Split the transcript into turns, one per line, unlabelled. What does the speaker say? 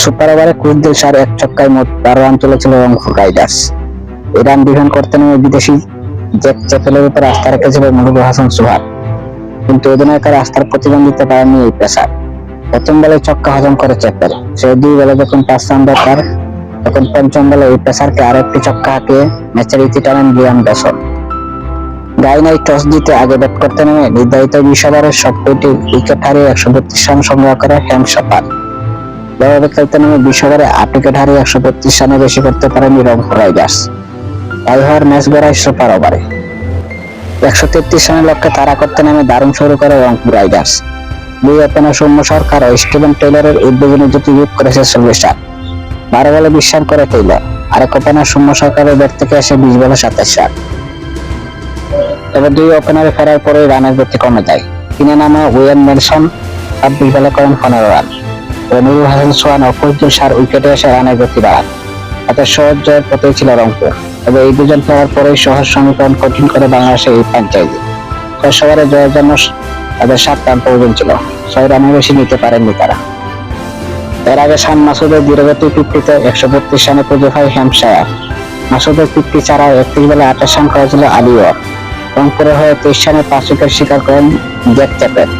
Super ওভারে quintal সার এক ছক্কায় মোট 12 রান তুলেছিল রংপুর রাইডার্স। এই রান ডিফেন্ড করতে নেমে বিদেশি জ্যাক চ্যাপেলের উপর আস্থা রেখেছিল মুজিবুর হাসান সোহাগ, কিন্তু অধিনায়কের আস্থার প্রতিদান দিতে পারেননি এই পেসার। প্রথম বলে ছক্কা হজম করে চ্যাপেল। সে 2 বলে যখন 5 রান দরকার, তখন পঞ্চম বলে এই পেসারকে আরো একটি ছক্কা হাঁকিয়ে ম্যাচের ইতি টানেন লিয়াম ডসন। গাইনায় টস জিতে আগে ব্যাট করতে নেমে নির্ধারিত 20 ওভারের সবকটি উইকেট হারিয়ে 132 রান সংগ্রহ করে হ্যাম শাপার। এভাবে খেলতে নেমে 20 ওভারে 8 উইকেট হারিয়ে 132 রানে বেশি করতে পারেনি রংপুর রাইডার্স। তাই হওয়ার ম্যাচ গড়ায় সুপার ওভারে 133 রানের লক্ষ্যে তাড়া করতে নেমে দারুণ শুরু করে রংপুর রাইডার্স। 2 ওপেনার সৌম্য সরকার ও স্টিভেন টেইলরের উদ্বোধনী জুটি যোগ করেছে 40 রান। 12 বলে 20 রান করে টেইলর। আরেক ওপেনার সৌম্য সরকারের ব্যাট থেকে এসে 20 বলে 27 রান। তবে 2 ওপেনারে ফেরার পরে রানের গতি কমে যায়। কিনে নামা ওয়েন নেলসন 26 বলে করেন 15 রান। মুজিবুর হাসান সোহান ও কুইন্টেল সার উইকেটে এসে রানের গতি বাড়ান। এতে সহজ জয়ের পথেই ছিল রংপুর। তবে এই দুজন ফেরার পরেই সহজ সমীকরণ কঠিন করে বাংলাদেশের এই ফ্র্যাঞ্চাইজি। 6 ওভারে জয়ের জন্য তাদের 7 রান প্রয়োজন ছিল। 6 রানের বেশি নিতে পারেননি তারা। এর আগে শান মাসুদের দূরগতি 50-তে 132 রানে পুজো হয় হ্যাম্পশায়ার। মাসুদের 50 ছাড়াও 31 বলে 28 রান করেছিল আলী ওয়ার। রংপুরের হয়ে 23 রানে 5 উইকেট শিকার করেন জ্যাক চ্যাপেল।